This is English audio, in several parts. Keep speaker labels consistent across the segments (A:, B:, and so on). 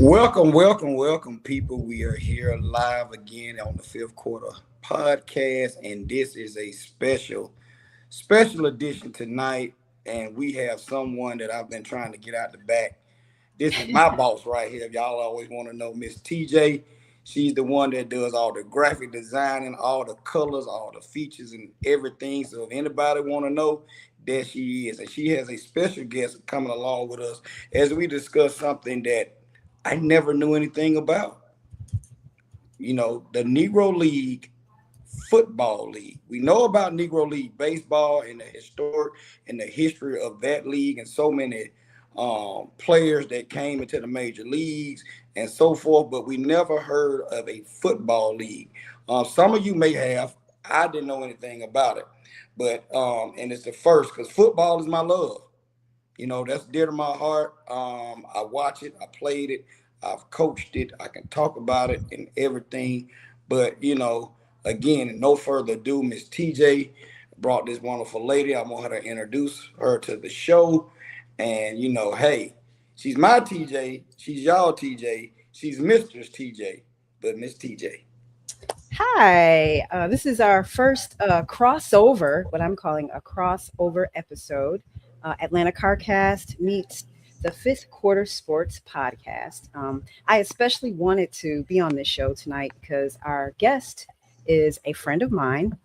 A: Welcome, people. We are here live again on the fifth quarter podcast, and this is a special edition tonight. And we have someone that I've been trying to get out the back. This is my boss right here. If y'all always want to know, Miss TJ. She's the one that does all the graphic designing, all the colors, all the features, and everything. So if anybody want to know, there she is, and she has a special guest coming along with us as we discuss something that I never knew anything about. The Negro League Football League. We know about Negro League Baseball and the history of that league and so many players that came into the major leagues and so forth, but we never heard of a football league. Some of you may have. I didn't know anything about it, but and it's the first because football is my love. That's dear to my heart. I watch it. I played it. I've coached it. I can talk about it and everything. But, again, no further ado, Miss TJ brought this wonderful lady. I want her to introduce her to the show. And, hey, she's my TJ. She's y'all TJ. She's Mistress TJ. But Miss TJ.
B: Hi, this is our first crossover, what I'm calling a crossover episode. Atlanta CarCast meets the Qtr Sports Podcast. I especially wanted to be on this show tonight because our guest is a friend of mine,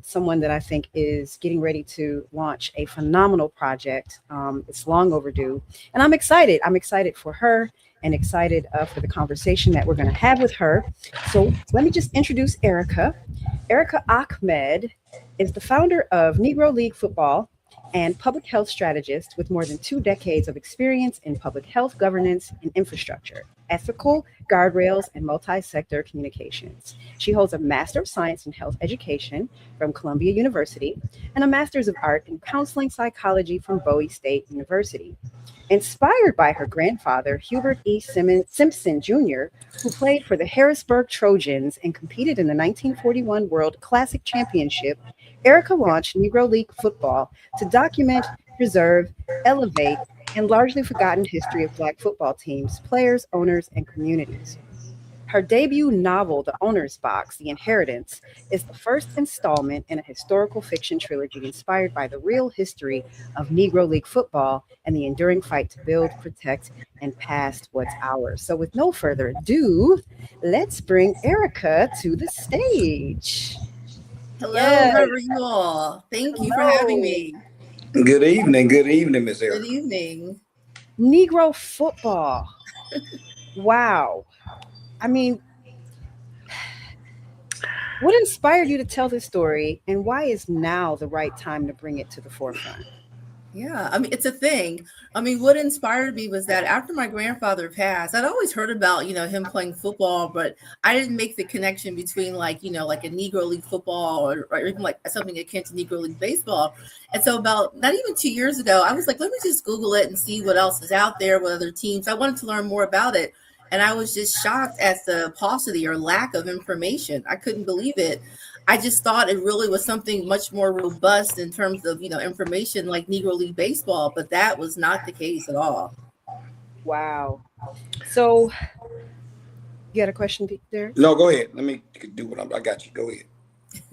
B: someone that I think is getting ready to launch a phenomenal project. It's long overdue, and I'm excited. I'm excited for her and excited for the conversation that we're going to have with her. So let me just introduce Erica. Erica Ahmed is the founder of Negro League Football and public health strategist with more than 2 decades of experience in public health governance and infrastructure, ethical guardrails, and multi-sector communications. She holds a Master of Science in Health Education from Columbia University and a Master's of Art in Counseling Psychology from Bowie State University. Inspired by her grandfather, Hubert E. Simpson Jr., who played for the Harrisburg Trojans and competed in the 1941 World Classic Championship, Erica launched Negro League Football to document, preserve, elevate, and largely forgotten history of Black football teams, players, owners, and communities. Her debut novel, The Owner's Box, The Inheritance, is the first installment in a historical fiction trilogy inspired by the real history of Negro League football and the enduring fight to build, protect, and pass what's ours. So with no further ado, let's bring Erica to the stage.
C: Hello, how are you all? Thank you for having me.
A: Good evening, Miss Erica.
C: Good evening.
B: Negro football. Wow. I mean, what inspired you to tell this story, and why is now the right time to bring it to the forefront?
C: Yeah, it's a thing. What inspired me was that after my grandfather passed, I'd always heard about, him playing football, but I didn't make the connection between like a Negro League football or even like something akin to Negro League baseball. And so about not even 2 years ago, I was like, let me just Google it and see what else is out there with other teams. I wanted to learn more about it. And I was just shocked at the paucity or lack of information. I couldn't believe it. I just thought it really was something much more robust in terms of, information like Negro League baseball, but that was not the case at all.
B: Wow. So you got a question there?
A: No, go ahead. Let me do what I got you. Go ahead.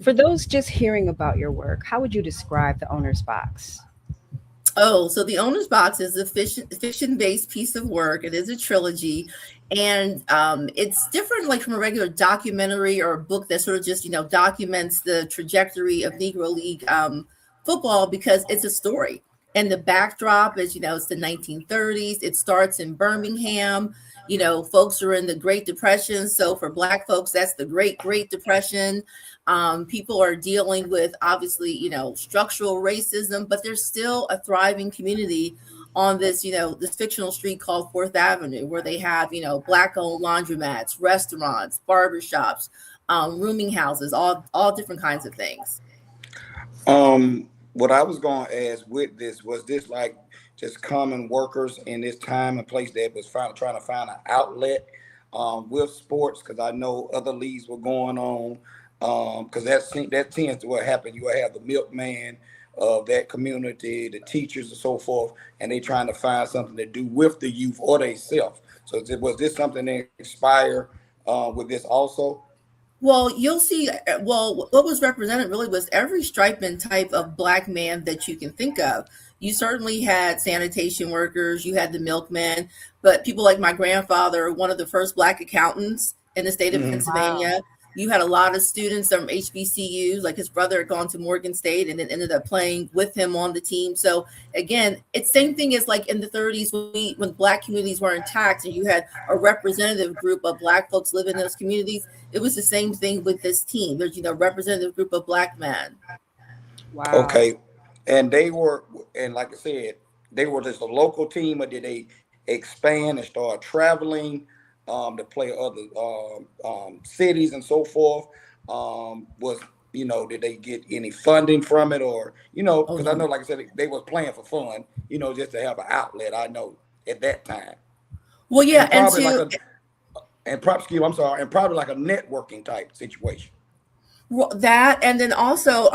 B: For those just hearing about your work, how would you describe The Owner's Box?
C: Oh, so The Owner's Box is a fiction-based piece of work. It is a trilogy. And it's different like from a regular documentary or a book that sort of just, documents the trajectory of Negro League football because it's a story. And the backdrop is, it's the 1930s. It starts in Birmingham. Folks are in the Great Depression. So for Black folks, that's the Great Depression. People are dealing with, obviously, structural racism, but there's still a thriving community on this, this fictional street called 4th Avenue, where they have, Black-owned laundromats, restaurants, barbershops, rooming houses, all different kinds of things.
A: What I was going to ask with this, was this like just common workers in this time and place that was trying to find an outlet with sports? Because I know other leagues were going on. Because that tends to what happened. You have the milkman of that community, the teachers and so forth, and they trying to find something to do with the youth or they self. So was this something that inspired with this also?
C: Well, you'll see. Well, what was represented really was every stripe and type of black man that you can think of. You certainly had sanitation workers, you had the milkmen, but people like my grandfather, one of the first black accountants in the state of Pennsylvania.
B: Wow.
C: You had a lot of students from HBCUs, like his brother had gone to Morgan State and then ended up playing with him on the team. So again, it's same thing as like in the 30s when black communities were intact and you had a representative group of black folks living in those communities. It was the same thing with this team. There's, a representative group of black men.
B: Wow.
A: Okay. And like I said, they were just a local team, or did they expand and start traveling to play other cities and so forth? Did they get any funding from it, or because I know, like I said, they was playing for fun, just to have an outlet. I know at that time.
C: Well, yeah,
A: and probably like a networking type situation.
C: Well, that, and then also,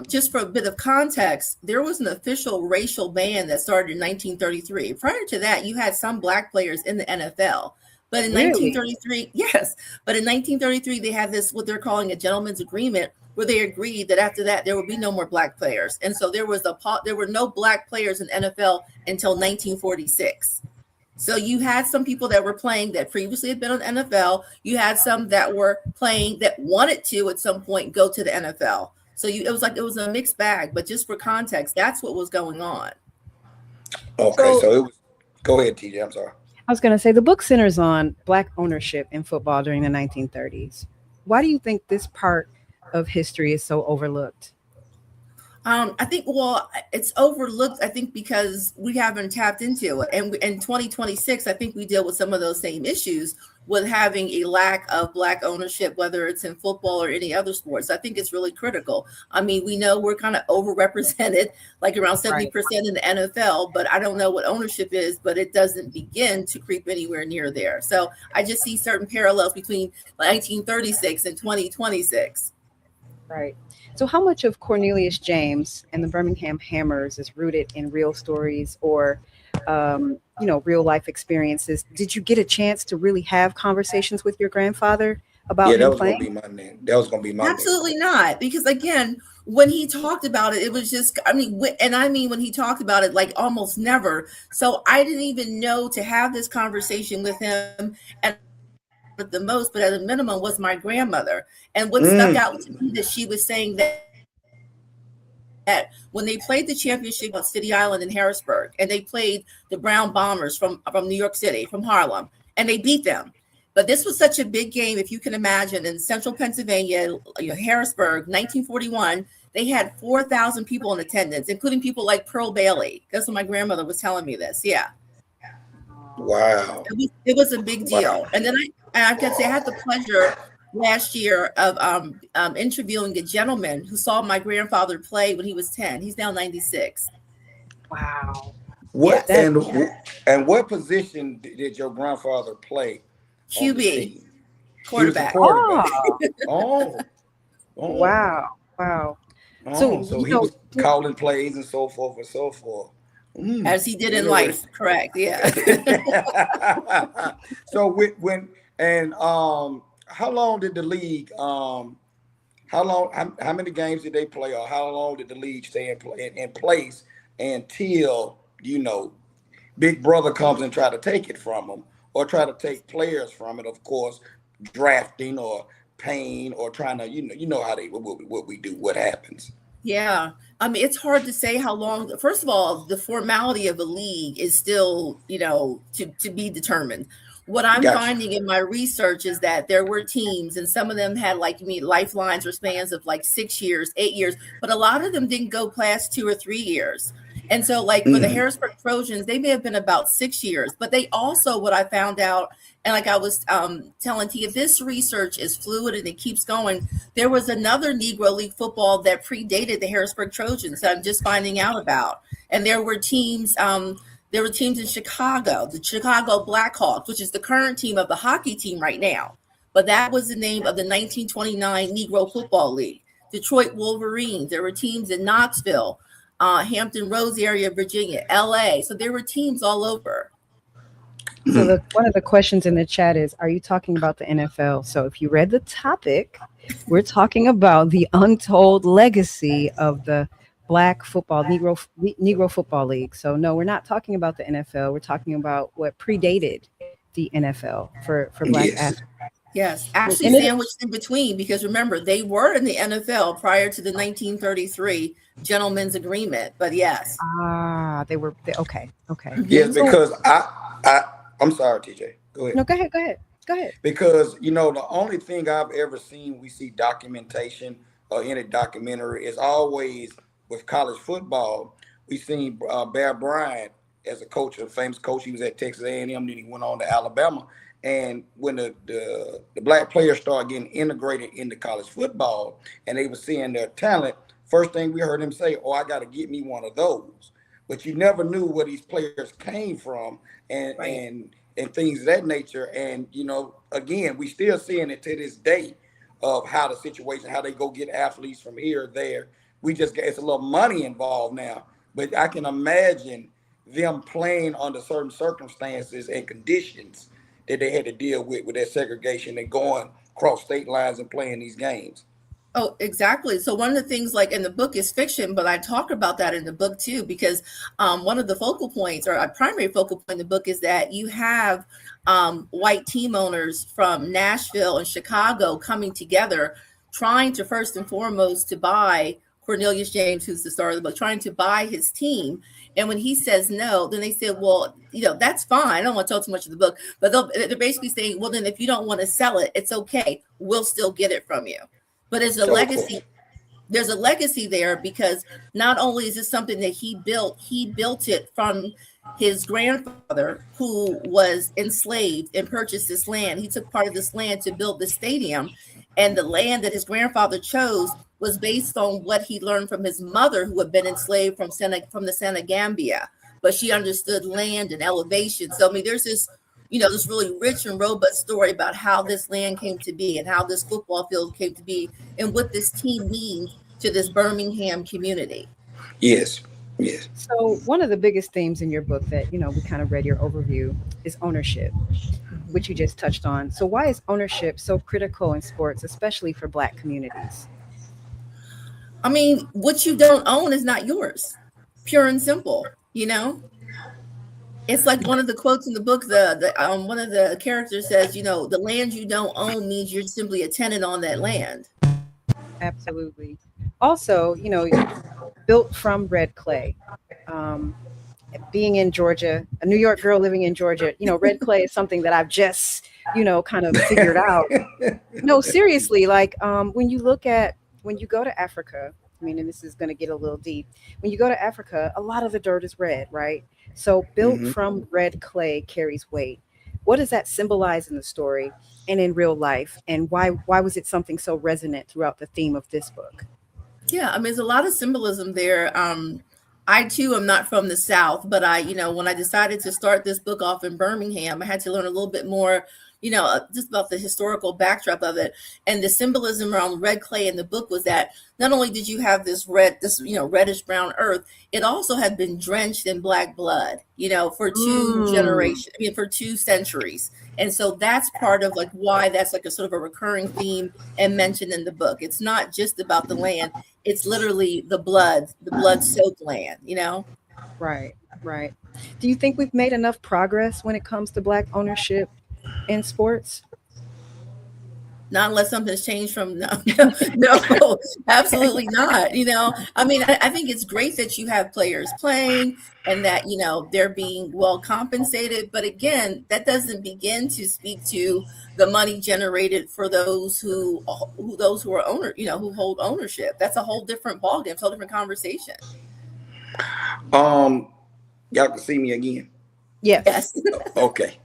C: just for a bit of context, there was an official racial ban that started in 1933. Prior to that, you had some black players in the NFL. But in 1933, yes. But in 1933, they had this, what they're calling a gentleman's agreement, where they agreed that after that, there would be no more black players. And so there were no black players in NFL until 1946. So you had some people that were playing that previously had been on NFL. You had some that were playing that wanted to at some point go to the NFL. So it was a mixed bag. But just for context, that's what was going on.
A: Okay, so it was. Go ahead, TJ. I'm sorry.
B: I was going to say the book centers on black ownership in football during the 1930s. Why do you think this part of history is so overlooked?
C: I think, it's overlooked, I think, because we haven't tapped into it. And in 2026, I think we deal with some of those same issues with having a lack of black ownership, whether it's in football or any other sports. I think it's really critical. I mean, we know we're kind of overrepresented, like around 70% in the NFL, but I don't know what ownership is, but it doesn't begin to creep anywhere near there. So I just see certain parallels between 1936 and 2026.
B: Right. So how much of Cornelius James and the Birmingham Hammers is rooted in real stories or, real life experiences? Did you get a chance to really have conversations with your grandfather about him playing?
A: Gonna be my name. That was going to be my
C: Absolutely
A: name.
C: not. Because again, when he talked about it, it was just, when he talked about it, like almost never. So I didn't even know to have this conversation with him. And the most, but at a minimum, was my grandmother. And what stuck out to me that she was saying that when they played the championship on City Island in Harrisburg, and they played the Brown Bombers from New York City, from Harlem, and they beat them. But this was such a big game, if you can imagine, in central Pennsylvania, Harrisburg, 1941, they had 4,000 people in attendance, including people like Pearl Bailey. That's what my grandmother was telling me this. Yeah.
A: Wow.
C: It was a big deal. Wow. And then I can say I had the pleasure last year of interviewing a gentleman who saw my grandfather play when he was 10. He's now 96.
B: Wow.
A: What and what position did your grandfather play?
C: QB, quarterback.
A: Oh.
B: Wow.
A: Oh, so he was calling plays and so forth and so forth.
C: As he did in life, correct? Yeah.
A: So how long did the league? How many games did they play, or how long did the league stay in place until Big Brother comes and try to take it from them, or try to take players from it? Of course, drafting or paying or trying to how what we do, what happens.
C: Yeah. I mean, it's hard to say how long. First of all, the formality of a league is still, to be determined. What I'm finding in my research is that there were teams, and some of them had lifelines or spans of 6 years, 8 years, but a lot of them didn't go past 2 or 3 years. And so for the Harrisburg Trojans, they may have been about 6 years, but they also, what I found out, and like I was telling Tia, this research is fluid and it keeps going. There was another Negro League football that predated the Harrisburg Trojans that I'm just finding out about. And there were teams in Chicago, the Chicago Blackhawks, which is the current team of the hockey team right now. But that was the name of the 1929 Negro Football League. Detroit Wolverines. There were teams in Knoxville, Hampton Roads area, Virginia, LA. So there were teams all over.
B: So one of the questions in the chat is, are you talking about the NFL? So if you read the topic, we're talking about the untold legacy of the Black football, Negro Football League. So no, we're not talking about the NFL. We're talking about what predated the NFL for Black
A: Yes.
B: athletes.
C: Yes, actually
B: And it,
C: sandwiched in between, because remember, they were in the NFL prior to the 1933 Gentleman's Agreement. But yes.
B: okay. Okay.
A: Yes,
C: Mhm.
B: So
A: because I'm sorry, TJ. Go ahead.
B: no, go ahead. Go ahead. Go ahead.
A: Because the only thing I've ever seen we see documentation or in a documentary is always with college football. We seen Bear Bryant as a coach, a famous coach. He was at Texas A&M, then he went on to Alabama. And when the black players started getting integrated into college football, and they were seeing their talent, first thing we heard him say, "Oh, I got to get me one of those." But you never knew where these players came from, and
C: Right.
A: and things of that nature. And again, we still seeing it to this day of how the situation, how they go get athletes from here or there. We just get, it's a little money involved now, but I can imagine them playing under certain circumstances and conditions that they had to deal with that segregation and going across state lines and playing these games.
C: Oh, exactly. So one of the things, like in the book, is fiction, but I talk about that in the book too, because one of the focal points, or a primary focal point in the book, is that you have white team owners from Nashville and Chicago coming together, trying to first and foremost to buy Cornelius James, who's the star of the book, trying to buy his team. And when he says no, then they said, well, that's fine. I don't want to tell too much of the book, but they're basically saying, well, then if you don't want to sell it, it's okay. We'll still get it from you. But
A: So cool.
C: there's a legacy there, because not only is this something that he built it from his grandfather, who was enslaved and purchased this land. He took part of this land to build the stadium, and the land that his grandfather chose was based on what he learned from his mother, who had been enslaved from the Senegambia, but she understood land and elevation. So I mean, there's this really rich and robust story about how this land came to be and how this football field came to be and what this team means to this Birmingham community.
A: Yes. Yes.
B: So one of the biggest themes in your book that, we kind of read your overview is ownership, which you just touched on. So why is ownership so critical in sports, especially for Black communities?
C: I mean, what you don't own is not yours. Pure and simple, It's like one of the quotes in the book, one of the characters says, the land you don't own means you're simply a tenant on that land.
B: Absolutely. Also, built from red clay. Being in Georgia, a New York girl living in Georgia, red clay is something that I've just, kind of figured out. No, seriously, like when you go to Africa, and this is going to get a little deep. When you go to Africa, a lot of the dirt is red, right? So built from red clay carries weight. What does that symbolize in the story and in real life? And why was it something so resonant throughout the theme of this book?
C: Yeah, I mean, there's a lot of symbolism there. I too am not from the South, but when I decided to start this book off in Birmingham, I had to learn a little bit more, just about the historical backdrop of it. And the symbolism around red clay in the book was that not only did you have this reddish brown earth, it also had been drenched in Black blood, for for 2 centuries. And so that's part of like why that's like a sort of a recurring theme and mentioned in the book. It's not just about the land. It's literally the blood soaked land,
B: Right. Do you think we've made enough progress when it comes to Black ownership in sports?
C: Not unless something's changed from no, absolutely not. I mean, I think it's great that you have players playing and that, they're being well compensated. But again, that doesn't begin to speak to the money generated for those who are who hold ownership. That's a whole different ballgame, it's a whole different conversation.
A: Y'all can see me again.
C: Yes.
A: Okay.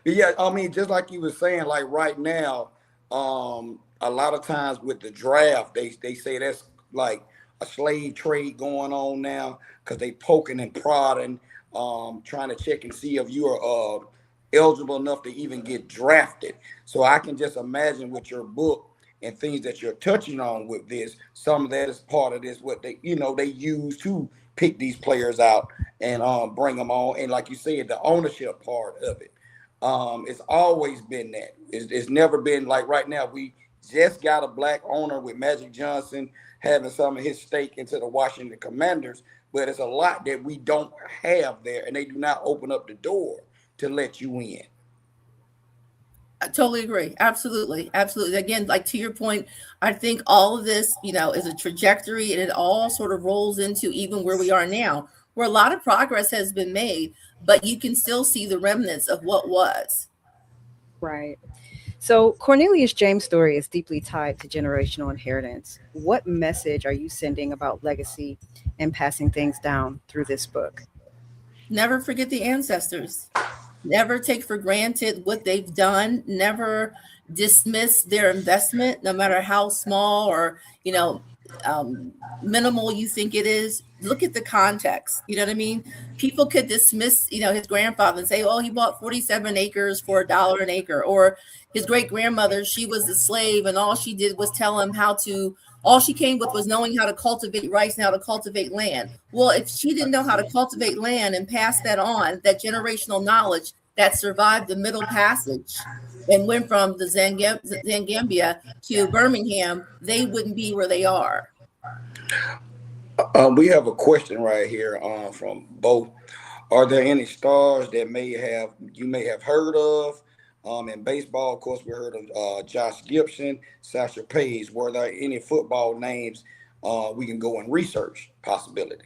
A: But yeah, I mean, just like you were saying, like right now, a lot of times with the draft, they say that's like a slave trade going on now because they poking and prodding, trying to check and see if you are eligible enough to even get drafted. So I can just imagine with your book and things that you're touching on with this, some of that is part of this, what they use to pick these players out and bring them on. And like you said, the ownership part of it, it's always been that. It's never been like right now. We just got a black owner with Magic Johnson having some of his stake into the Washington Commanders, but it's a lot that we don't have there, and they do not open up the door to let you in.
C: I totally agree. Absolutely. Absolutely. Again, like to your point, I think all of this, is a trajectory, and it all sort of rolls into even where we are now, where a lot of progress has been made, but you can still see the remnants of what was.
B: Right. So Cornelius James' story is deeply tied to generational inheritance. What message are you sending about legacy and passing things down through this book?
C: Never forget the ancestors. Never take for granted what they've done. Never dismiss their investment, no matter how small or, minimal you think it is. Look at the context. You know what I mean? People could dismiss, his grandfather and say, oh, he bought 47 acres for $1 an acre. Or his great grandmother, she was a slave, and all she did was tell him all she came with was knowing how to cultivate rice and how to cultivate land. Well, if she didn't know how to cultivate land and pass that on, that generational knowledge that survived the Middle Passage and went from the Zangambia to Birmingham, they wouldn't be where they are.
A: We have a question right here from both. Are there any stars that you may have heard of? In baseball, of course, we heard of Josh Gibson, Sasha Page. Were there any football names we can go and research possibility?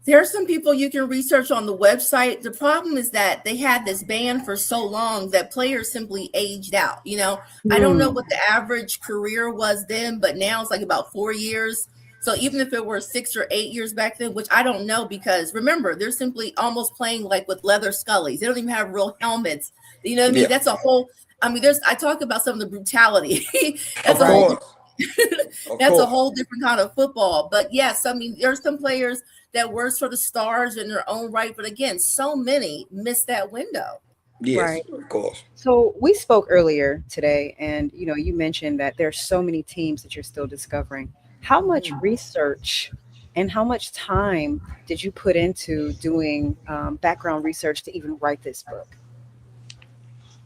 C: There are some people you can research on the website. The problem is that they had this ban for so long that players simply aged out. I don't know what the average career was then, but now it's like about 4 years. So even if it were 6 or 8 years back then, which I don't know, because remember, they're simply almost playing like with leather scullies. They don't even have real helmets. You know what I mean? Yeah. That's a whole, I talk about some of the brutality. That's a whole different kind of football. But yes, there's some players that were sort of stars in their own right. But again, so many missed that window.
A: Yes, right. Of course.
B: So we spoke earlier today, and you mentioned that there's so many teams that you're still discovering. How much research and how much time did you put into doing background research to even write this book?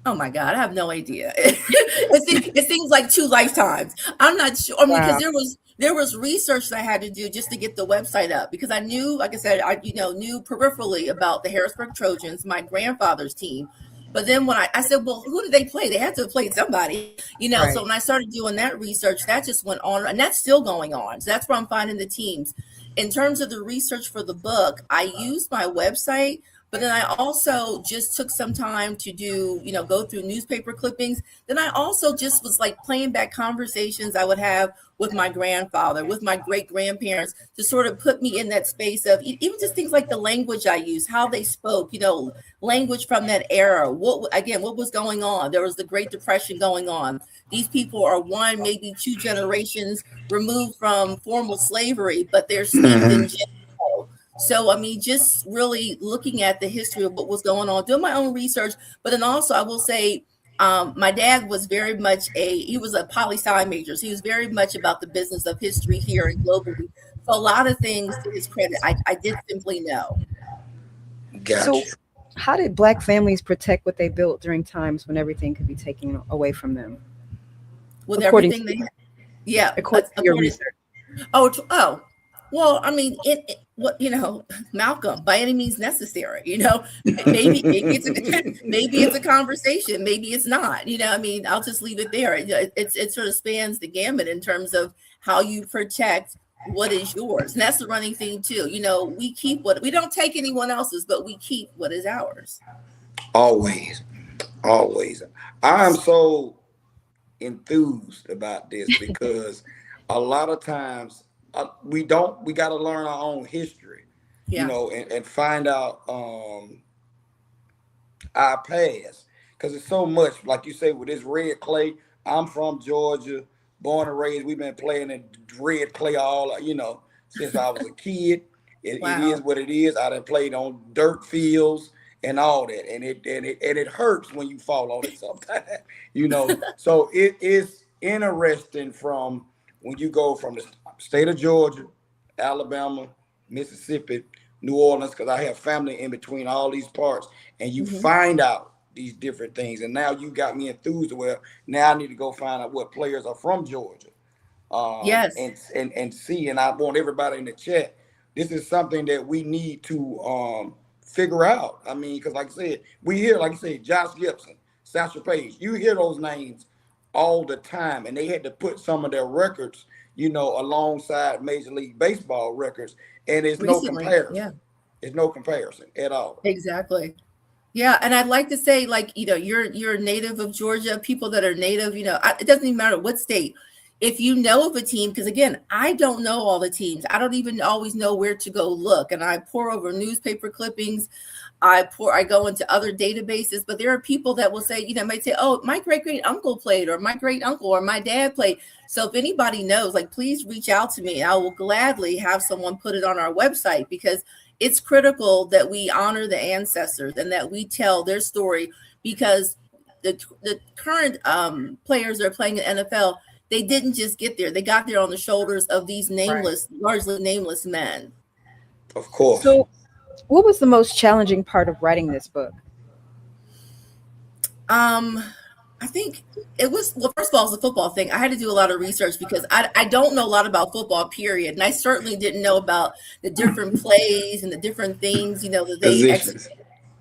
C: Oh my God, I have no idea. It seems like 2 lifetimes. I'm not sure. Because there was research that I had to do just to get the website up, because I knew, like I said, I knew peripherally about the Harrisburg Trojans, my grandfather's team. But then when I said, well, who did they play? They had to have played somebody, Right. So when I started doing that research, that just went on, and that's still going on. So that's where I'm finding the teams. In terms of the research for the book, I used my website, but then I also just took some time to do, go through newspaper clippings. Then I also just was like playing back conversations I would have with my grandfather, with my great grandparents, to sort of put me in that space of even just things like the language I use, how they spoke, language from that era. What was going on? There was the Great Depression going on. These people are 1, maybe 2 generations removed from formal slavery, but they're steeped in jail. So, just really looking at the history of what was going on, doing my own research. But then also I will say, my dad was very much he was a poli-sci major. So he was very much about the business of history here and globally. So a lot of things, to his credit, I did simply know.
A: Gotcha.
B: So how did Black families protect what they built during times when everything could be taken away from them?
C: With everything they had? Yeah.
B: According to your research.
C: Oh. Well, Malcolm, by any means necessary, maybe it's a conversation, maybe it's not, I'll just leave it there. It sort of spans the gamut in terms of how you protect what is yours. And that's the running thing too. We keep we don't take anyone else's, but we keep what is ours.
A: Always. I am so enthused about this because a lot of times, we got to learn our own history, and find out our past, because it's so much, like you say, with this red clay. I'm from Georgia, born and raised. We've been playing in red clay since I was a kid. It is what it is. I done played on dirt fields and all that, and it hurts when you fall on it sometimes, So it is interesting from when you go from the state of Georgia, Alabama, Mississippi, New Orleans, because I have family in between all these parts, and you
C: Mm-hmm.
A: find out these different things. And now you got me enthused. Well, now I need to go find out what players are from Georgia,
C: Yes.
A: and see. And I want everybody in the chat. This is something that we need to figure out. I mean, because like I said, we hear, like I said, Josh Gibson, Satchel Paige. You hear those names all the time, and they had to put some of their records, alongside Major League Baseball records, and it's no
C: Recently.
A: comparison.
C: Yeah.
A: It's no comparison at all.
C: Exactly. Yeah, and I'd like to say, like, you're a native of Georgia. People that are native, it doesn't even matter what state. If you know of a team, because again, I don't know all the teams. I don't even always know where to go look, and I pour over newspaper clippings. I go into other databases, but there are people that will say, might say, oh, my great uncle played, or my great uncle, or my dad played. So if anybody knows, like, please reach out to me. I will gladly have someone put it on our website, because it's critical that we honor the ancestors and that we tell their story, because the current players that are playing in NFL, they didn't just get there. They got there on the shoulders of these nameless, largely nameless men.
A: Of course.
B: So, what was the most challenging part of writing this book?
C: I think it was, well, first of all, it's the football thing. I had to do a lot of research because I don't know a lot about football, period. And I certainly didn't know about the different plays and the different things, that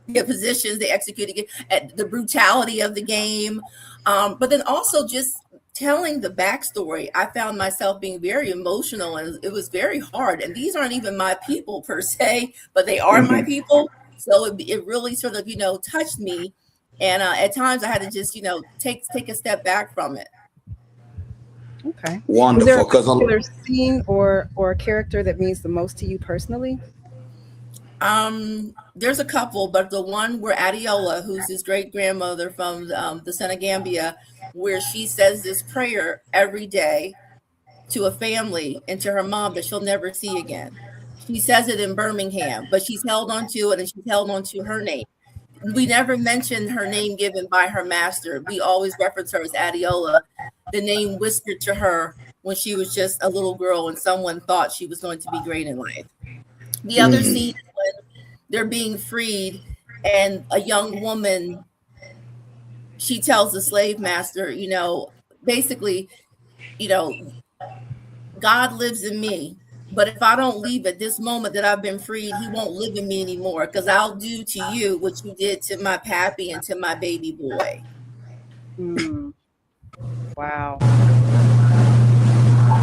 C: they positions they executed, at the brutality of the game. But then also just telling the backstory. I found myself being very emotional, and it was very hard. And these aren't even my people per se, but they are my people. So it really sort of, touched me. And at times I had to just, take a step back from it.
B: Okay.
A: Wonderful.
B: Is there a particular scene or a character that means the most to you personally?
C: There's a couple, but the one where Adiola, who's his great grandmother from the Senegambia, where she says this prayer every day to a family and to her mom that she'll never see again. She says it in Birmingham, but she's held on to it, and she's held on to her name. We never mentioned her name given by her master. We always reference her as Adiola, the name whispered to her when she was just a little girl and someone thought she was going to be great in life. The other scene is when they're being freed, and a young woman, she tells the slave master, basically, God lives in me. But if I don't leave at this moment that I've been freed, he won't live in me anymore, because I'll do to you what you did to my pappy and to my baby boy.
B: Wow.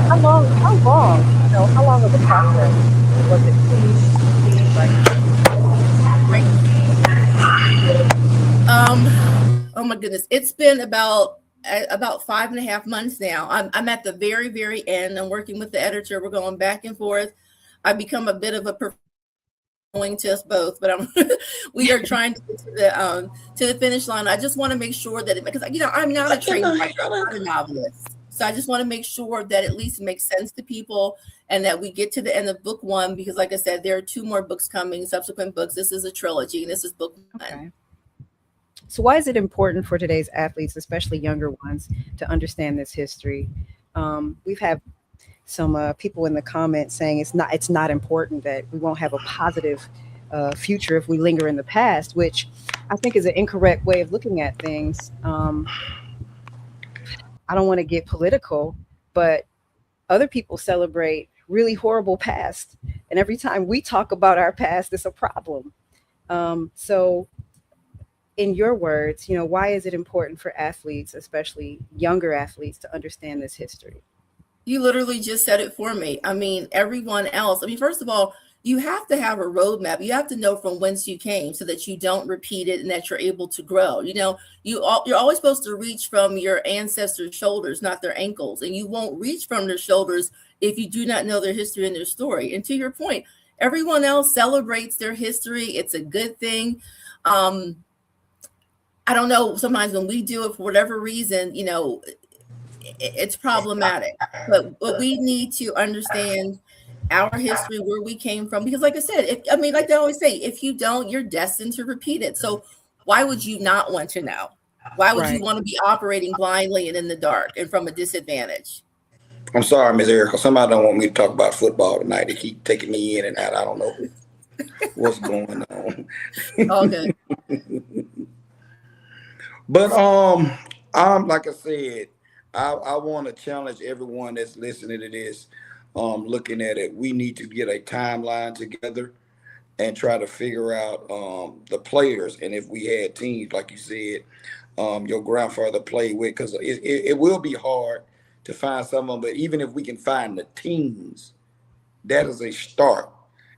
B: How long of a process was it?
C: Oh my goodness. It's been about 5.5 months now. I'm at the very, very end. I'm working with the editor. We're going back and forth. I've become a bit of a going to us both, but we are trying to get to the finish line. I just want to make sure that because I'm not a trained writer, I'm not a novelist. So I just want to make sure that at least it makes sense to people and that we get to the end of book one, because like I said, there are 2 more books coming, subsequent books. This is a trilogy, and this is book 1.
B: Okay. So why is it important for today's athletes, especially younger ones, to understand this history? We've had some people in the comments saying it's not important, that we won't have a positive future if we linger in the past, which I think is an incorrect way of looking at things. I don't want to get political, but other people celebrate really horrible past. And every time we talk about our past, it's a problem. So in your words, why is it important for athletes, especially younger athletes, to understand this history?
C: You literally just said it for me. I mean, everyone else. First of all, you have to have a roadmap. You have to know from whence you came so that you don't repeat it and that you're able to grow. You're always supposed to reach from your ancestors' shoulders, not their ankles. And you won't reach from their shoulders if you do not know their history and their story. And to your point, everyone else celebrates their history. It's a good thing. I don't know, sometimes when we do it for whatever reason, it's problematic. But we need to understand our history, where we came from, because like I said, like they always say, if you don't, you're destined to repeat it. So why would you not want to know? Why would you want to be operating blindly and in the dark and from a disadvantage?
A: I'm sorry, Miss Erica. Somebody don't want me to talk about football tonight. They keep taking me in and out. I don't know what's going on.
C: Okay.
A: But I'm like I said, I want to challenge everyone that's listening to this, looking at it. We need to get a timeline together and try to figure out the players. And if we had teams, like you said, your grandfather played with, because it will be hard to find someone, but even if we can find the teams, that is a start.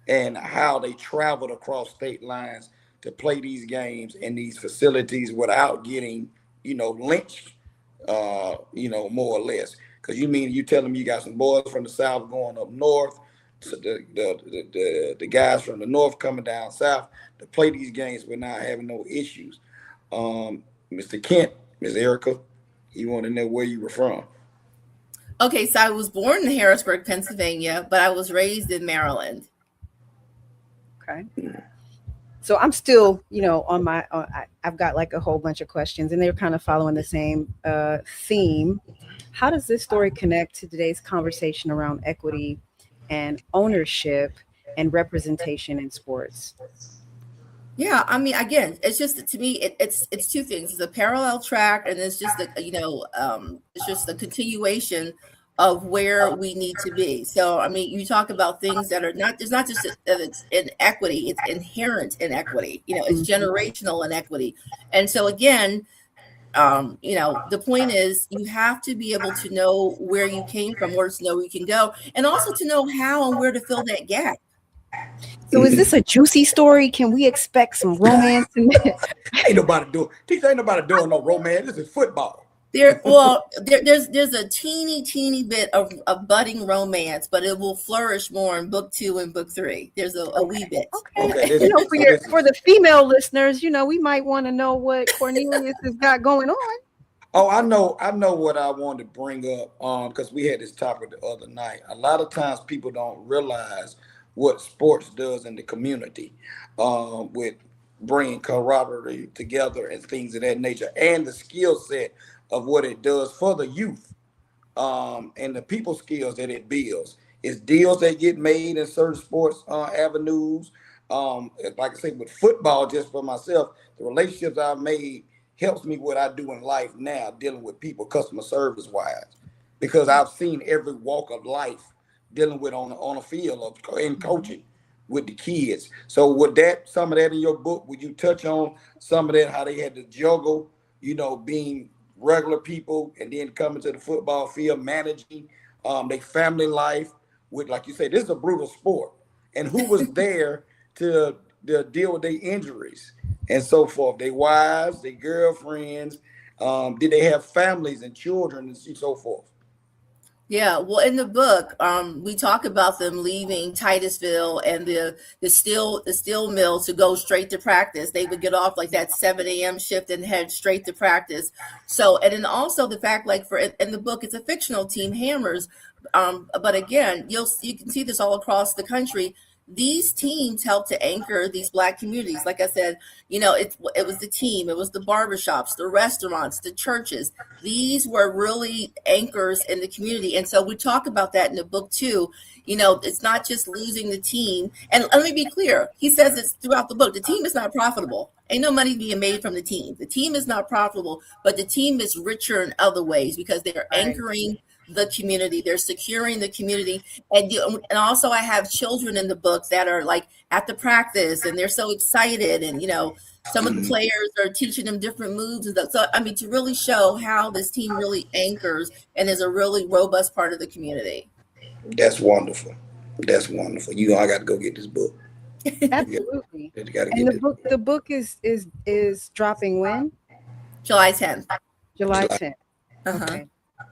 A: And how they traveled across state lines to play these games in these facilities without getting, lynched, more or less. Because you tell them you got some boys from the South going up north, so the guys from the north coming down south to play these games without having no issues. Mr. Kent, Ms. Erica, you want to know where you were from?
C: Okay, so I was born in Harrisburg, Pennsylvania, but I was raised in Maryland.
B: Okay. So I'm still, on my, I've got like a whole bunch of questions, and they're kind of following the same theme. How does this story connect to today's conversation around equity and ownership and representation in sports?
C: Yeah, I mean, again, it's just, to me, it's two things. It's a parallel track, and it's just it's just a continuation of where we need to be. So, I mean, you talk about things that are not, it's not just that it's inequity, it's inherent inequity. It's generational inequity. And so again, the point is you have to be able to know where you came from, where to know where you can go, and also to know how and where to fill that gap.
B: So is this a juicy story? Can we expect some romance in this?
A: Ain't nobody doing no romance. This is football.
C: There's a teeny bit of budding romance, but it will flourish more in book 2 and book 3. There's a wee bit.
B: Okay. For the female listeners, we might want to know what Cornelius has got going on.
A: Oh, I know what I wanted to bring up, because we had this topic the other night. A lot of times people don't realize what sports does in the community, with bringing camaraderie together and things of that nature, and the skill set of what it does for the youth, and the people skills that it builds. It's deals that get made in certain sports avenues. Like I say, with football, just for myself, the relationships I've made helps me what I do in life now, dealing with people, customer service wise, because I've seen every walk of life dealing with on a field of in coaching with the kids. So with that, some of that in your book, would you touch on some of that, how they had to juggle, being regular people and then coming to the football field, managing their family life with, like you say, this is a brutal sport, and who was there to deal with their injuries and so forth, their wives, their girlfriends, did they have families and children and so forth?
C: Yeah, well, in the book, we talk about them leaving Titusville and the steel mill to go straight to practice. They would get off like that 7 a.m. shift and head straight to practice. So, and then also the fact, like in the book, it's a fictional team, Hammers, but again, you can see this all across the country. These teams help to anchor these Black communities. Like I said, it was the team, it was the barbershops, the restaurants, the churches. These were really anchors in the community. And so we talk about that in the book too. It's not just losing the team. And let me be clear. He says it's throughout the book. The team is not profitable. Ain't no money being made from the team. The team is not profitable, but the team is richer in other ways because they're anchoring the community, they're securing the community. And also I have children in the book that are like at the practice and they're so excited, and some of the players are teaching them different moves and stuff. So I mean, to really show how this team really anchors and is a really robust part of the community.
A: That's wonderful. I got to go get this book.
B: Absolutely. And the book is dropping when?
C: July 10th.
B: July 10th. Okay.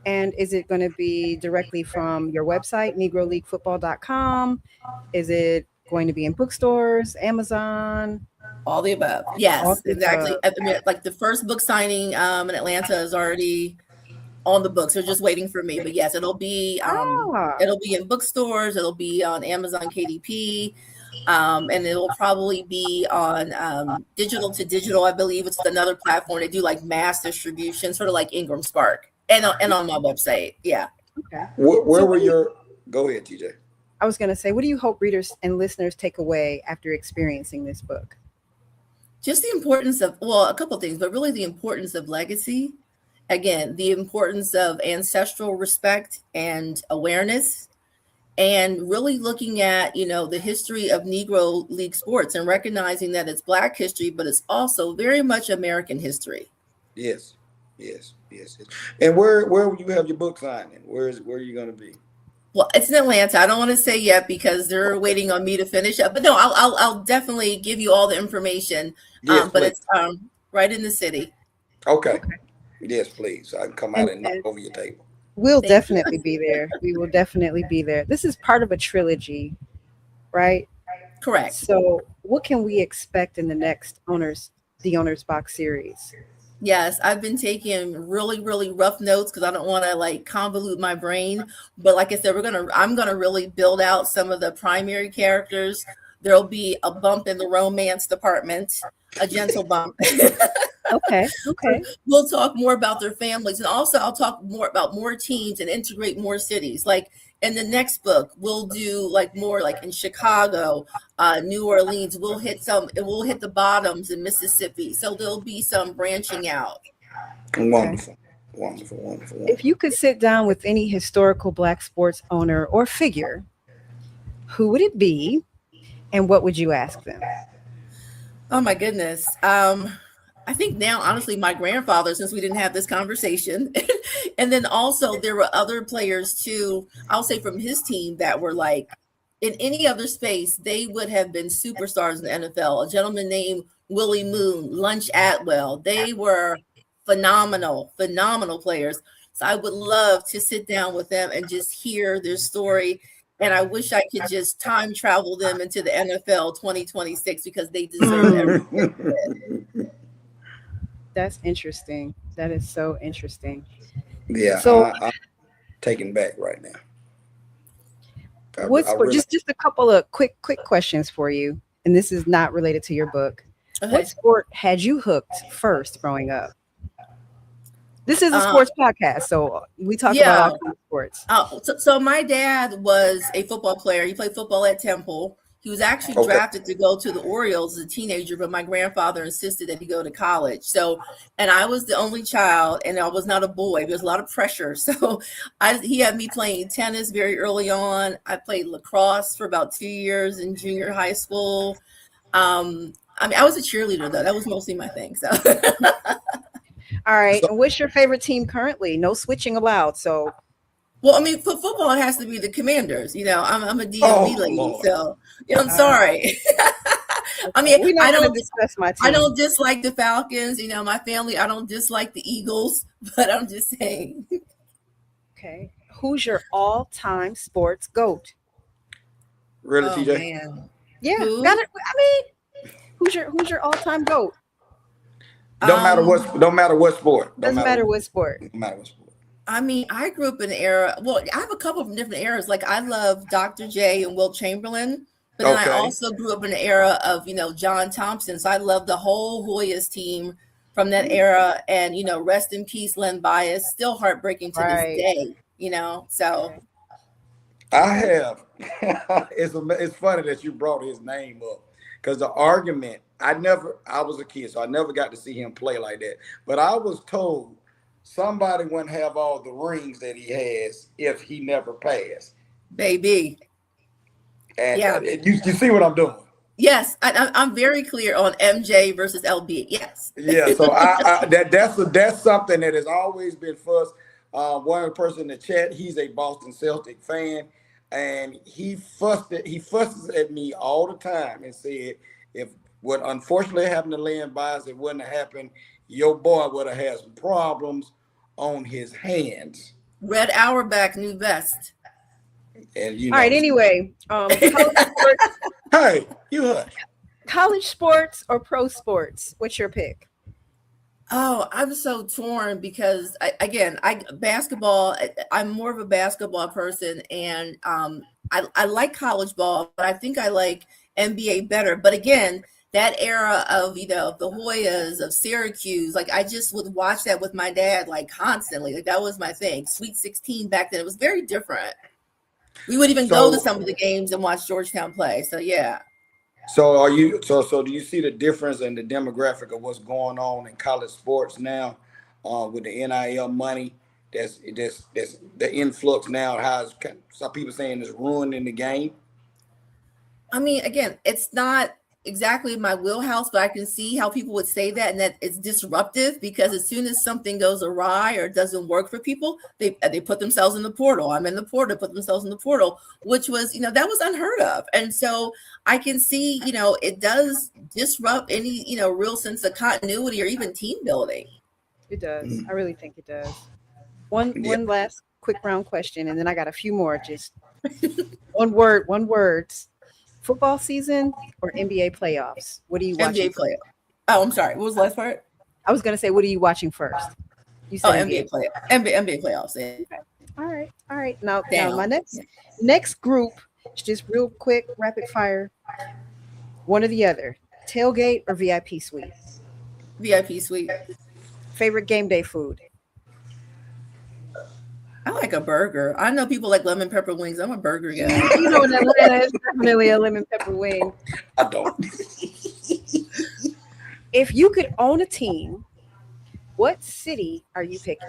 B: And is it going to be directly from your website, negroleaguefootball.com? Is it going to be in bookstores, Amazon?
C: All the above. Yes, exactly. Like the first book signing in Atlanta is already on the books. They're just waiting for me. But yes, it'll be in bookstores. It'll be on Amazon KDP. And it'll probably be on digital to digital. I believe it's another platform. They do like mass distribution, sort of like Ingram Spark. And on my website, yeah.
B: Okay.
A: Where
B: So
A: were your? Go ahead, TJ.
B: I was going to say, what do you hope readers and listeners take away after experiencing this book?
C: Just the importance of, well, a couple of things, but really the importance of legacy. Again, the importance of ancestral respect and awareness, and really looking at, the history of Negro League sports and recognizing that it's Black history, but it's also very much American history.
A: Yes, yes, yes, yes. And where will you have your book signing? Where are you going to be?
C: Well, it's in Atlanta. I don't want to say yet because they're waiting on me to finish up. But no, I'll definitely give you all the information.
A: Yes,
C: But
A: please.
C: it's right in the city.
A: Okay. Yes, please. So I can come out and knock
B: And
A: over your table.
B: we'll
C: Thank you.
B: definitely be there. We will definitely be there. This is part of a trilogy, right?
C: Correct.
B: So, what can we expect in the next the Owner's Box series?
C: Yes, I've been taking really, really rough notes because I don't want to convolute my brain. But like I said, I'm gonna really build out some of the primary characters. There'll be a bump in the romance department, a gentle bump.
B: Okay. Okay.
C: We'll talk more about their families, and also I'll talk more about more teams and integrate more cities. Like in the next book, we'll do more in Chicago, New Orleans. We'll hit the bottoms in Mississippi. So there'll be some branching out.
A: Wonderful. Wonderful, wonderful.
B: If you could sit down with any historical Black sports owner or figure, who would it be, and what would you ask them?
C: Oh my goodness. I think now, honestly, my grandfather, since we didn't have this conversation. And then also there were other players too, I'll say from his team that were in any other space, they would have been superstars in the NFL. A gentleman named Willie Moon, Lunch Atwell. They were phenomenal players. So I would love to sit down with them and just hear their story. And I wish I could just time travel them into the NFL 2026 because they deserve everything.
B: That's interesting. That is so interesting.
A: Yeah,
B: So,
A: I'm taken back right now.
B: what's
A: I really,
B: just a couple of quick questions for you, and this is not related to your book.
C: Okay.
B: What sport had you hooked first growing up? This is a sports podcast, so we talk about all kinds of sports.
C: So my dad was a football player. He played football at Temple. He was actually drafted to go to the Orioles as a teenager, but my grandfather insisted that he go to college. So, and I was the only child, and I was not a boy. There was a lot of pressure. So he had me playing tennis very early on. I played lacrosse for about 2 years in junior high school. I was a cheerleader, though. That was mostly my thing. So.
B: All right. And what's your favorite team currently? No switching allowed. So.
C: Well, for football, it has to be the Commanders. I'm a DMV lady, Lord. So I'm sorry. I don't discuss my team. I don't dislike the Falcons. My family. I don't dislike the Eagles, but I'm just saying.
B: Okay, who's your all-time sports GOAT?
A: Really, TJ?
C: Man.
B: Yeah, got it. Who's your all-time GOAT?
A: Don't matter what sport.
B: Doesn't matter what sport.
A: No matter what sport.
C: I grew up in an era. Well, I have a couple of different eras. I love Dr. J and Wilt Chamberlain, but then I also grew up in an era of, John Thompson. So I love the whole Hoyas team from that era. And, rest in peace, Len Bias. Still heartbreaking to this day, so.
A: I have. It's funny that you brought his name up because the argument, I was a kid, so I never got to see him play like that. But I was told somebody wouldn't have all the rings that he has if he never passed.
C: Baby.
A: And you see what I'm doing?
C: Yes, I'm very clear on MJ versus LB. Yes.
A: Yeah, so that's something that has always been fuss. One person in the chat, he's a Boston Celtic fan, and he fusses at me all the time and said, if what unfortunately happened to Len Bias, it wouldn't have happened, your boy would have had some problems on his hands.
C: Red Auerbach, new vest.
A: And
B: all right. Anyway, college sports,
A: hey, you hush.
B: College sports or pro sports? What's your pick?
C: Oh, I'm so torn because basketball. I'm more of a basketball person, and I like college ball, but I think I like NBA better. But again, that era of, the Hoyas, of Syracuse, like I just would watch that with my dad like constantly. Like that was my thing. Sweet 16 back then, it was very different. We would even go to some of the games and watch Georgetown play. So yeah.
A: So do you see the difference in the demographic of what's going on in college sports now, with the NIL money? That's the influx now. How some people saying it's ruining the game.
C: I mean, again, it's not exactly my wheelhouse, but I can see how people would say that, and that it's disruptive, because as soon as something goes awry or doesn't work for people, they put themselves in the portal. I'm in the portal, put themselves in the portal, which was, that was unheard of. And so I can see, it does disrupt any, real sense of continuity or even team building.
B: It does. I really think it does. One last quick round question, and then I got a few more. Just one word. Football season or NBA playoffs? What are you watching?
C: NBA playoffs. Oh, I'm sorry. What was the last part?
B: I was going to say, what are you watching first? You said
C: NBA playoffs. NBA playoffs. Yeah.
B: Okay. All right. Now my next group is just real quick, rapid fire. One or the other. Tailgate or VIP suite?
C: VIP suite.
B: Favorite game day food?
C: I like a burger. I know people like lemon pepper wings. I'm a burger guy.
B: In Atlanta, it's definitely a lemon pepper wing.
A: I don't.
B: If you could own a team, what city are you picking?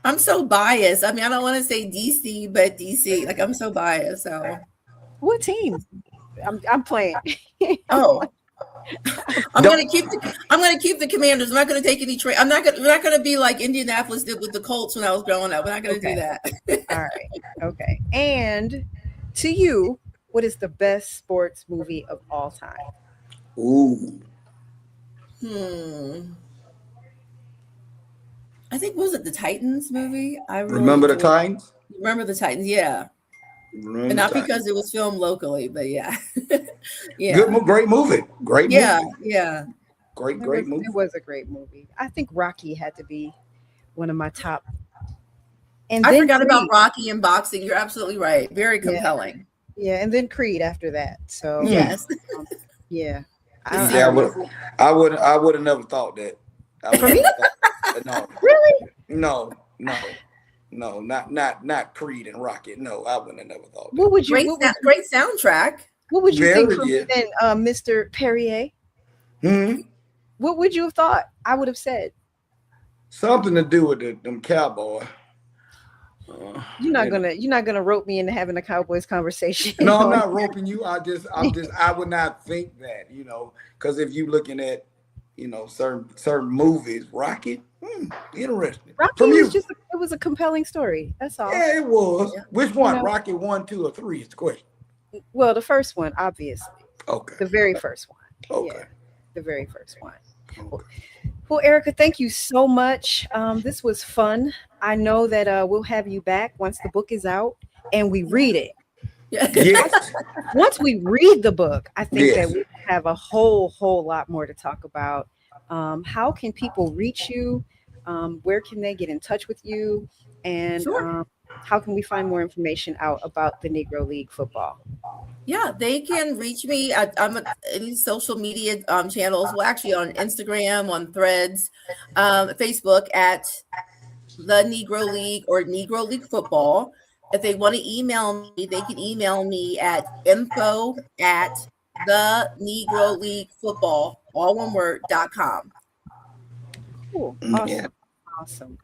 C: I'm so biased. I mean, I don't want to say DC, but DC. Like, I'm so biased. So,
B: what team? I'm playing.
C: Oh. I'm gonna keep the Commanders. I'm not gonna take any trade. We're not gonna be like Indianapolis did with the Colts when I was growing up. We're not gonna do that.
B: All right. Okay. And to you, what is the best sports movie of all time?
A: Ooh.
C: I think, was it the Titans movie? I really
A: Remember the Titans?
C: Remember the Titans, yeah. And not because it was filmed locally, but yeah. Yeah.
A: Great movie. Great movie.
C: Yeah.
A: Great movie.
B: It was a great movie. I think Rocky had to be one of my top. And
C: I forgot about Rocky and boxing. You're absolutely right. Very compelling.
B: Yeah, and then Creed after that. So
C: yes.
B: Yeah.
A: I would have never thought that.
B: For me?
A: No.
B: Really?
A: No, not Creed and Rocket. No, I wouldn't have never thought that.
B: What would you
C: great soundtrack.
B: What would you think from Mr. Perrier? What would you have thought? I would have said
A: something to do with them Cowboys.
B: You're not gonna rope me into having a Cowboys conversation.
A: No, I'm not roping you. I would not think that, because if you looking at, certain movies, Rocket, interesting.
B: Rocket was it was a compelling story. That's all.
A: Yeah, it was. Yeah. Which one? Rocket 1, 2, or 3 is the question.
B: Well, the first one, obviously.
A: Okay.
B: The very first one.
A: Okay.
B: Yeah, the very first one. Okay. Well, Erica, thank you so much. This was fun. I know that we'll have you back once the book is out and we read it.
A: Yes.
B: Once we read the book, I think that we have a whole lot more to talk about. How can people reach you? Where can they get in touch with you? And how can we find more information out about the Negro League football?
C: Yeah, they can reach me. I'm any social media channels. Well, actually on Instagram, on Threads, Facebook at the Negro League or Negro League Football. If they want to email me, they can email me at info@the Negro League Football, all one word, .com.
B: Cool. Awesome.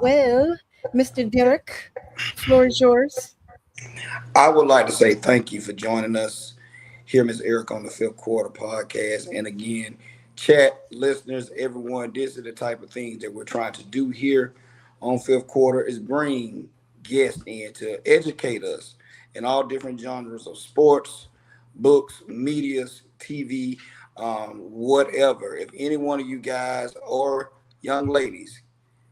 B: Well, Mr. Derek, floor is yours.
A: I would like to say thank you for joining us here, Ms. Erica, on the Fifth Quarter Podcast. And again, chat listeners, everyone, this is the type of things that we're trying to do here on Fifth Quarter, is bring guests in to educate us in all different genres of sports, books, medias, TV, whatever. If any one of you guys or young ladies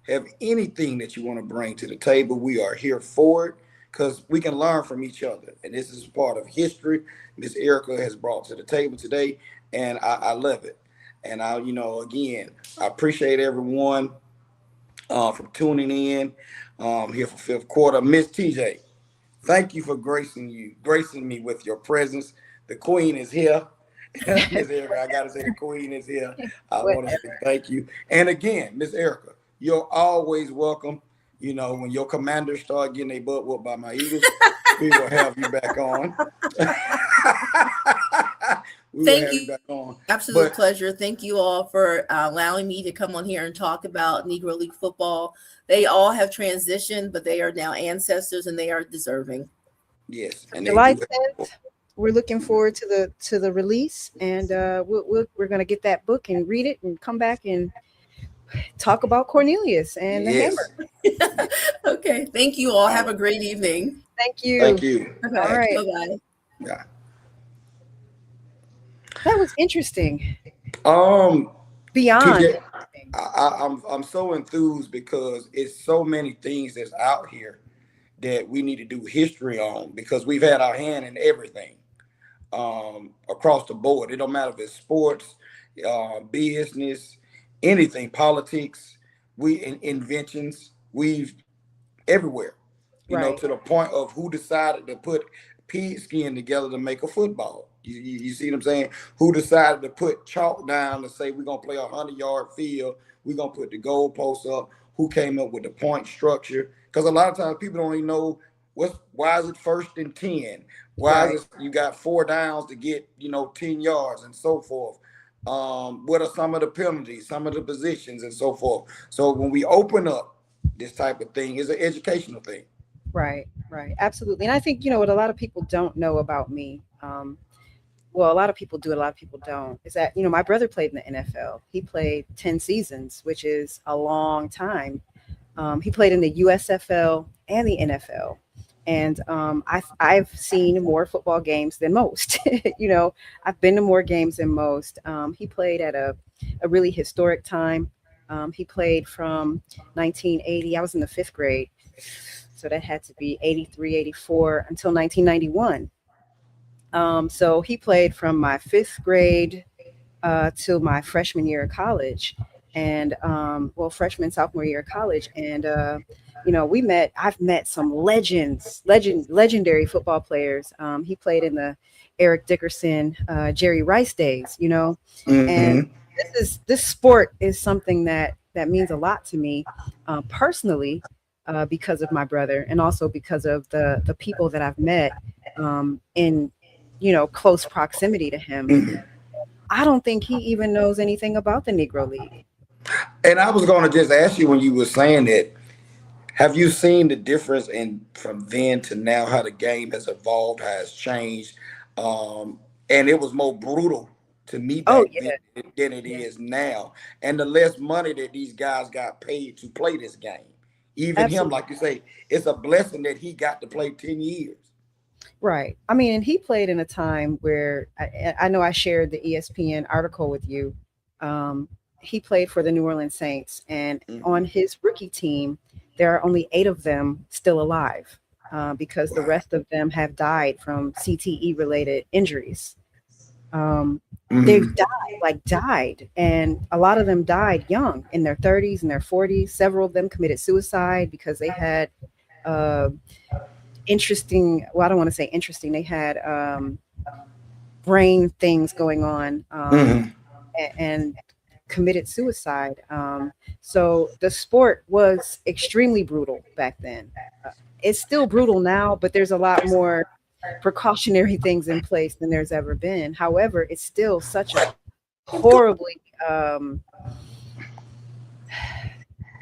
A: have anything that you want to bring to the table, we are here for it, because we can learn from each other. And this is part of history Miss Erica has brought to the table today, and I love it. And again, I appreciate everyone for tuning in here for Fifth Quarter. Miss TJ, Thank you for gracing me with your presence. The queen is here. Miss Erica, I gotta say the queen is here. I want to say thank you. And again, Miss Erica, you're always welcome. You know, when your commanders start getting their butt whooped by my Eagles, we will have you back on. We will
C: Thank
A: have
C: you.
A: you back on.
C: Absolute pleasure. Thank you all for allowing me to come on here and talk about Negro League football. They all have transitioned, but they are now ancestors and they are deserving.
A: Yes, and they
B: July
A: do.
B: 10th, we're looking forward to the release, and we're going to get that book and read it and come back and talk about Cornelius and the
A: Yes.
B: hammer.
C: Okay. Thank you all. Have a great evening.
B: Thank you.
A: Thank you.
C: Okay.
B: All right.
C: Bye-bye.
A: Yeah.
B: That was interesting.
A: Beyond.
B: TJ,
A: I'm so enthused because it's so many things that's out here that we need to do history on, because we've had our hand in everything across the board. It don't matter if it's sports, business, anything, politics, inventions, we've everywhere,
B: right.
A: to the point of who decided to put pig skin together to make a football. You see what I'm saying? Who decided to put chalk down to say we're going to play a 100-yard field, we're going to put the goalposts up, who came up with the point structure. Because a lot of times people don't even know why is it 1st and 10? Why is it you got 4 downs to get, 10 yards and so forth? What are some of the penalties, some of the positions and so forth? So when we open up this type of thing, it's an educational thing.
B: Right. Absolutely. And I think, what a lot of people don't know about me, well, a lot of people do, a lot of people don't, is that, my brother played in the NFL. He played 10 seasons, which is a long time. He played in the USFL and the NFL. And I've seen more football games than most. I've been to more games than most. He played at a really historic time. He played from 1980. I was in the 5th grade. So that had to be 83, 84 until 1991. So he played from my 5th grade till my freshman year of college, and freshman, sophomore year of college. And I've met some legendary football players. He played in the Eric Dickerson, Jerry Rice days,
A: Mm-hmm.
B: And this sport is something that means a lot to me personally, because of my brother, and also because of the people that I've met in close proximity to him.
A: Mm-hmm.
B: I don't think he even knows anything about the Negro League.
A: And I was going to just ask you, when you were saying that, have you seen the difference from then to now, how the game has evolved, how it's changed? And it was more brutal to me back then than it is now. And the less money that these guys got paid to play this game. Even
B: Absolutely.
A: him, like you say, it's a blessing that he got to play 10 years.
B: Right. I mean, and he played in a time where I know I shared the ESPN article with you. He played for the New Orleans Saints, and on his rookie team, there are only 8 of them still alive because the rest of them have died from CTE related injuries. They've died, and a lot of them died young, in their 30s and their 40s. Several of them committed suicide because they had interesting, well, I don't want to say interesting, they had brain things going on and committed suicide. So the sport was extremely brutal back then. It's still brutal now, but there's a lot more precautionary things in place than there's ever been. However, it's still such a horribly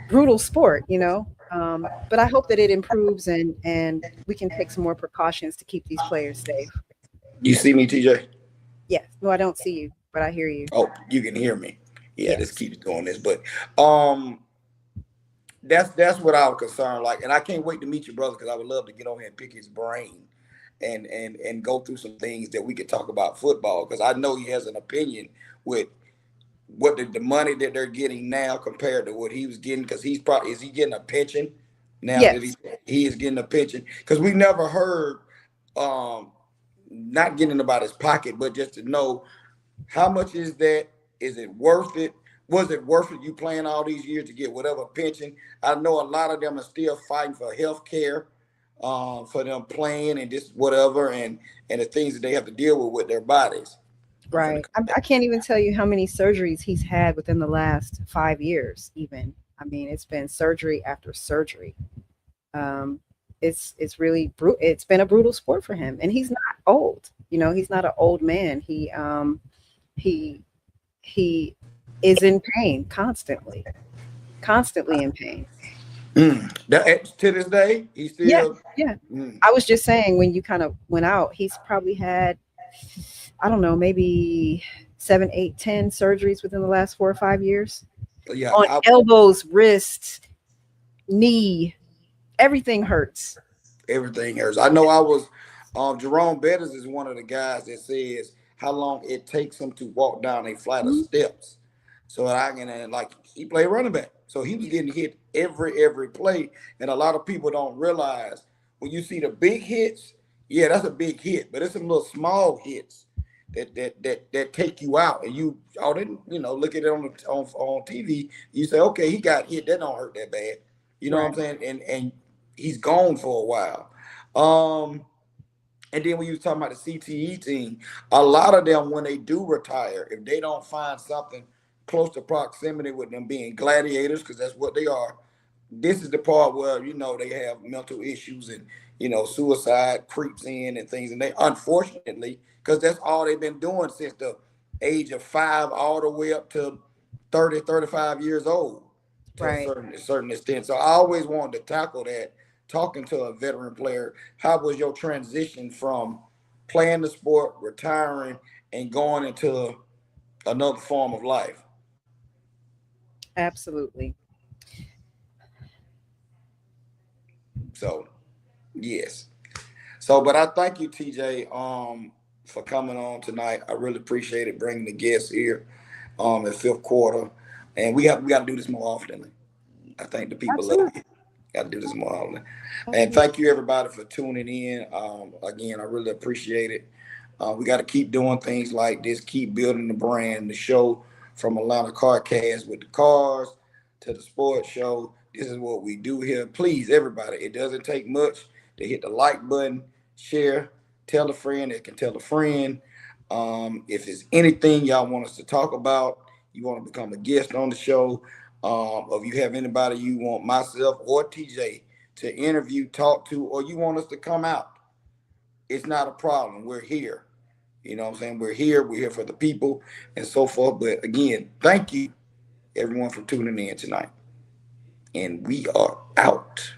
B: brutal sport, but I hope that it improves and we can take some more precautions to keep these players safe.
A: You see me, TJ?
B: Yes. No, I don't see you, but I hear you.
A: Oh, you can hear me. Yeah,
B: Yes.
A: Let's keep doing this. But that's what I was concerned. Like, and I can't wait to meet your brother, because I would love to get on here and pick his brain and go through some things that we could talk about football, because I know he has an opinion with what the money that they're getting now compared to what he was getting, because is he getting a pension now?
B: Yes.
A: That he is getting a pension, because we never heard not getting about his pocket, but just to know how much is that. Is it worth it? Was it worth it, you playing all these years to get whatever pension? I know a lot of them are still fighting for health care. for them playing and just whatever, and the things that they have to deal with their bodies.
B: Right. I can't even tell you how many surgeries he's had within the last 5 years, even. I mean, it's been surgery after surgery. Um, it's really brutal. It's been a brutal sport for him, and he's not old. He's not an old man. He is in pain constantly, constantly in pain.
A: To this day, he's still.
B: Yeah, yeah. I was just saying, when you kind of went out, he's probably had, I don't know, maybe 7, 8, 10 surgeries within the last 4 or 5 years.
A: Yeah,
B: On elbows, wrists, knee, everything hurts.
A: Everything hurts. I know. I was. Jerome Bettis is one of the guys that says how long it takes him to walk down a flight of steps. So he played running back, so he was getting hit every play, and a lot of people don't realize when you see the big hits. Yeah, that's a big hit, but it's some little small hits that take you out, and you didn't look at it on TV. You say, okay, he got hit. That don't hurt that bad. You know what I'm saying? And he's gone for a while. And then when you was talking about the CTE team, a lot of them, when they do retire, if they don't find something close to proximity with them being gladiators, because that's what they are, this is the part where, they have mental issues and, suicide creeps in and things. And they, unfortunately, because that's all they've been doing since the age of 5 all the way up to 30, 35 years old to a certain extent. So I always wanted to tackle that. Talking to a veteran player, how was your transition from playing the sport, retiring, and going into another form of life?
B: Absolutely.
A: So, yes. So, but I thank you, TJ, for coming on tonight. I really appreciate it, bringing the guests here at fifth quarter, and we got to do this more often. I think the people love it. Got to do this more often. And thank you, everybody, for tuning in. Again, I really appreciate it. We got to keep doing things like this, keep building the brand, the show from Atlanta CarCast with the cars to the sports show. This is what we do here. Please, everybody, it doesn't take much to hit the like button, share, tell a friend that can tell a friend. If there's anything y'all want us to talk about, you want to become a guest on the show, or if you have anybody you want myself or TJ to interview, talk to, or you want us to come out, it's not a problem. We're here. You know what I'm saying? We're here for the people and so forth. But again, thank you everyone for tuning in tonight. And we are out.